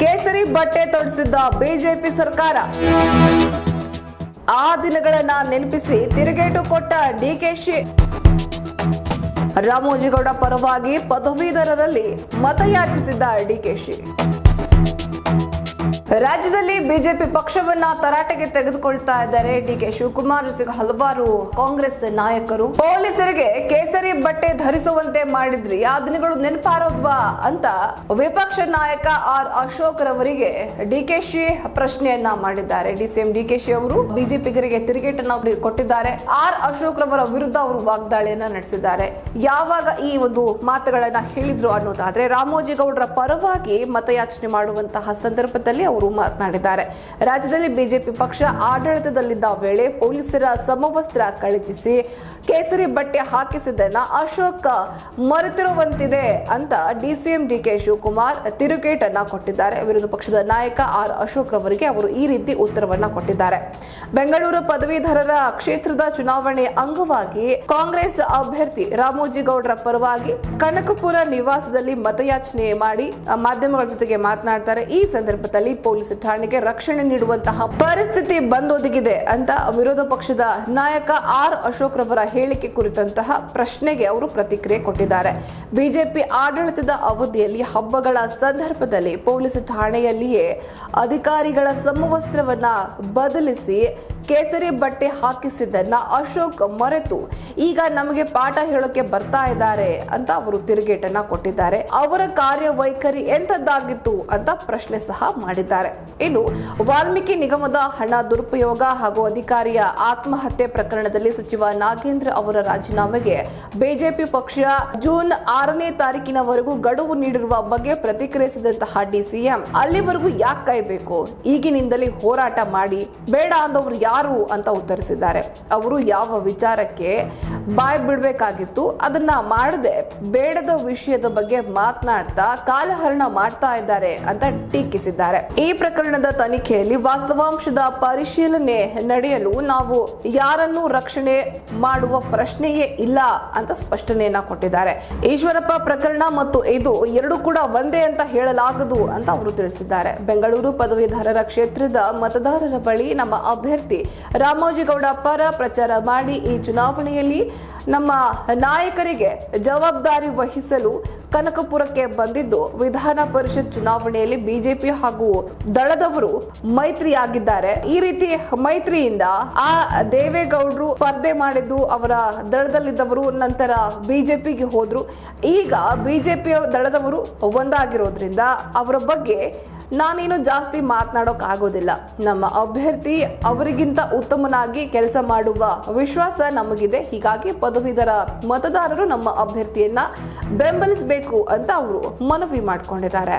ಕೇಸರಿ ಬಟ್ಟೆ ತೊಡಿಸಿದ್ದ ಬಿಜೆಪಿ ಸರ್ಕಾರ. ಆ ದಿನಗಳನ್ನ ನೆನಪಿಸಿ ತಿರುಗೇಟು ಕೊಟ್ಟ ಡಿಕೆಶಿ. ರಾಮೋಜಿಗೌಡ ಪರವಾಗಿ ಪದವೀಧರರಲ್ಲಿ ಮತಯಾಚಿಸಿದ್ದ ಡಿಕೆಶಿ. ರಾಜ್ಯದಲ್ಲಿ ಬಿಜೆಪಿ ಪಕ್ಷವನ್ನ ತರಾಟೆಗೆ ತೆಗೆದುಕೊಳ್ತಾ ಇದ್ದಾರೆ ಡಿಕೆ ಶಿವಕುಮಾರ್ ಜೊತೆಗೆ ಹಲವಾರು ಕಾಂಗ್ರೆಸ್ ನಾಯಕರು. ಪೊಲೀಸರಿಗೆ ಕೇಸರಿ ಬಟ್ಟೆ ಧರಿಸುವಂತೆ ಮಾಡಿದ್ರಿ, ಆ ದಿನಗಳು ನೆನಪಾರೋದ್ವಾ ಅಂತ ವಿಪಕ್ಷ ನಾಯಕ ಆರ್ ಅಶೋಕ್ ರವರಿಗೆ ಡಿಕೆಶಿ ಪ್ರಶ್ನೆಯನ್ನ ಮಾಡಿದ್ದಾರೆ. ಡಿಸಿಎಂ ಡಿಕೆಶಿ ಅವರು ಬಿಜೆಪಿಗರಿಗೆ ತಿರುಗೇಟನ್ನ ಕೊಟ್ಟಿದ್ದಾರೆ. ಆರ್ ಅಶೋಕ್ ರವರ ವಿರುದ್ಧ ಅವರು ವಾಗ್ದಾಳಿಯನ್ನ ನಡೆಸಿದ್ದಾರೆ. ಯಾವಾಗ ಈ ಒಂದು ಮಾತುಗಳನ್ನ ಹೇಳಿದ್ರು ಅನ್ನೋದಾದ್ರೆ, ರಾಮೋಜಿಗೌಡರ ಪರವಾಗಿ ಮತಯಾಚನೆ ಮಾಡುವಂತಹ ಸಂದರ್ಭದಲ್ಲಿ ಅವರು ಮಾತನಾಡಿದ್ದಾರೆ. ರಾಜ್ಯದಲ್ಲಿ ಬಿಜೆಪಿ ಪಕ್ಷ ಆಡಳಿತದಲ್ಲಿದ್ದ ವೇಳೆ ಪೊಲೀಸರ ಸಮವಸ್ತ್ರ ಕಳಚಿಸಿ ಕೇಸರಿ ಬಟ್ಟೆ ಹಾಕಿಸಿದ್ದನ್ನ ಅಶೋಕ್ ಮರೆತಿರುವಂತಿದೆ ಅಂತ ಡಿಸಿಎಂ ಡಿಕೆ ಶಿವಕುಮಾರ್ ತಿರುಗೇಟನ್ನ ಕೊಟ್ಟಿದ್ದಾರೆ. ವಿರೋಧ ಪಕ್ಷದ ನಾಯಕ ಆರ್ ಅಶೋಕ್ ರವರಿಗೆ ಅವರು ಈ ರೀತಿ ಉತ್ತರವನ್ನ ಕೊಟ್ಟಿದ್ದಾರೆ. ಬೆಂಗಳೂರು ಪದವೀಧರರ ಕ್ಷೇತ್ರದ ಚುನಾವಣೆ ಅಂಗವಾಗಿ ಕಾಂಗ್ರೆಸ್ ಅಭ್ಯರ್ಥಿ ರಾಮೋಜಿಗೌಡರ ಪರವಾಗಿ ಕನಕಪುರ ನಿವಾಸದಲ್ಲಿ ಮತಯಾಚನೆ ಮಾಡಿ ಮಾಧ್ಯಮಗಳ ಜೊತೆಗೆ ಮಾತನಾಡ್ತಾರೆ. ಈ ಸಂದರ್ಭದಲ್ಲಿ ಪೊಲೀಸ್ ಠಾಣೆಗೆ ರಕ್ಷಣೆ ನೀಡುವಂತಹ ಪರಿಸ್ಥಿತಿ ಬಂದೊದಗಿದೆ ಅಂತ ವಿರೋಧ ಪಕ್ಷದ ನಾಯಕ ಆರ್ ಅಶೋಕ್ ರವರ ಹೇಳಿಕೆ ಕುರಿತಂತಹ ಪ್ರಶ್ನೆಗೆ ಅವರು ಪ್ರತಿಕ್ರಿಯೆ ಕೊಟ್ಟಿದ್ದಾರೆ. ಬಿಜೆಪಿ ಆಡಳಿತದ ಅವಧಿಯಲ್ಲಿ ಹಬ್ಬಗಳ ಸಂದರ್ಭದಲ್ಲಿ ಪೊಲೀಸ್ ಠಾಣೆಯಲ್ಲಿಯೇ ಅಧಿಕಾರಿಗಳ ಸಮವಸ್ತ್ರವನ್ನ ಬದಲಿಸಿ ಕೇಸರಿ ಬಟ್ಟೆ ಹಾಕಿಸಿದ್ದನ್ನ ಅಶೋಕ್ ಮರೆತು ಈಗ ನಮಗೆ ಪಾಠ ಹೇಳೋಕೆ ಬರ್ತಾ ಇದ್ದಾರೆ ಅಂತ ಅವರು ತಿರುಗೇಟನ್ನ ಕೊಟ್ಟಿದ್ದಾರೆ. ಅವರ ಕಾರ್ಯವೈಖರಿ ಎಂತದ್ದಾಗಿತ್ತು ಅಂತ ಪ್ರಶ್ನೆ ಸಹ ಮಾಡಿದ್ದಾರೆ. ಇನ್ನು ವಾಲ್ಮೀಕಿ ನಿಗಮದ ಹಣ ದುರುಪಯೋಗ ಹಾಗೂ ಅಧಿಕಾರಿಯ ಆತ್ಮಹತ್ಯೆ ಪ್ರಕರಣದಲ್ಲಿ ಸಚಿವ ನಾಗೇಂದ್ರ ಅವರ ರಾಜೀನಾಮೆಗೆ ಬಿಜೆಪಿ ಪಕ್ಷ ಜೂನ್ 6ನೇ ತಾರೀಕಿನವರೆಗೂ ಗಡುವು ನೀಡಿರುವ ಬಗ್ಗೆ ಪ್ರತಿಕ್ರಿಯಿಸಿದಂತಹ ಡಿಸಿಎಂ, ಅಲ್ಲಿವರೆಗೂ ಯಾಕೆ ಕಾಯಬೇಕು, ಈಗಿನಿಂದಲೇ ಹೋರಾಟ ಮಾಡಿ, ಬೇಡ ಅಂದವರು ಯಾರು ಅಂತ ಉತ್ತರಿಸಿದ್ದಾರೆ. ಅವರು ಯಾವ ವಿಚಾರಕ್ಕೆ ಬಾಯ್ ಬಿಡಬೇಕಾಗಿತ್ತು ಅದನ್ನ ಮಾಡದೆ ಬೇಡದ ವಿಷಯದ ಬಗ್ಗೆ ಮಾತನಾಡ್ತಾ ಕಾಲಹರಣ ಮಾಡ್ತಾ ಇದ್ದಾರೆ ಅಂತ ಟೀಕಿಸಿದ್ದಾರೆ. ಈ ಪ್ರಕರಣದ ತನಿಖೆಯಲ್ಲಿ ವಾಸ್ತವಾಂಶದ ಪರಿಶೀಲನೆ ನಡೆಯಲು ನಾವು ಯಾರನ್ನೂ ರಕ್ಷಣೆ ಮಾಡುವ ಪ್ರಶ್ನೆಯೇ ಇಲ್ಲ ಅಂತ ಸ್ಪಷ್ಟನೆಯನ್ನ ಕೊಟ್ಟಿದ್ದಾರೆ. ಈಶ್ವರಪ್ಪ ಪ್ರಕರಣ ಮತ್ತು ಇದು ಎರಡು ಕೂಡ ಒಂದೇ ಅಂತ ಹೇಳಲಾಗದು ಅಂತ ಅವರು ತಿಳಿಸಿದ್ದಾರೆ. ಬೆಂಗಳೂರು ಪದವೀಧರರ ಕ್ಷೇತ್ರದ ಮತದಾರರ ಬಳಿ ನಮ್ಮ ಅಭ್ಯರ್ಥಿ ರಾಮೋಜಿಗೌಡ ಪರ ಪ್ರಚಾರ ಮಾಡಿ ಈ ಚುನಾವಣೆಯಲ್ಲಿ ನಮ್ಮ ನಾಯಕರಿಗೆ ಜವಾಬ್ದಾರಿ ವಹಿಸಲು ಕನಕಪುರಕ್ಕೆ ಬಂದಿದ್ದು, ವಿಧಾನ ಪರಿಷತ್ ಚುನಾವಣೆಯಲ್ಲಿ ಬಿಜೆಪಿ ಹಾಗೂ ದಳದವರು ಮೈತ್ರಿಯಾಗಿದ್ದಾರೆ. ಈ ರೀತಿ ಮೈತ್ರಿಯಿಂದ ಆ ದೇವೇಗೌಡರು ಸ್ಪರ್ಧೆ ಮಾಡಿದ್ದು ಅವರ ದಳದಲ್ಲಿದ್ದವರು ನಂತರ ಬಿಜೆಪಿಗೆ ಹೋದ್ರು. ಈಗ ಬಿಜೆಪಿ ದಳದವರು ಒಂದಾಗಿರೋದ್ರಿಂದ ಅವರ ಬಗ್ಗೆ ನಾನೇನು ಜಾಸ್ತಿ ಮಾತನಾಡೋಕ್ ಆಗೋದಿಲ್ಲ. ನಮ್ಮ ಅಭ್ಯರ್ಥಿ ಅವರಿಗಿಂತ ಉತ್ತಮನಾಗಿ ಕೆಲಸ ಮಾಡುವ ವಿಶ್ವಾಸ ನಮಗಿದೆ. ಹೀಗಾಗಿ ಪದವೀಧರ ಮತದಾರರು ನಮ್ಮ ಅಭ್ಯರ್ಥಿಯನ್ನ ಬೆಂಬಲಿಸಬೇಕು ಅಂತ ಅವರು ಮನವಿ ಮಾಡಿಕೊಂಡಿದ್ದಾರೆ.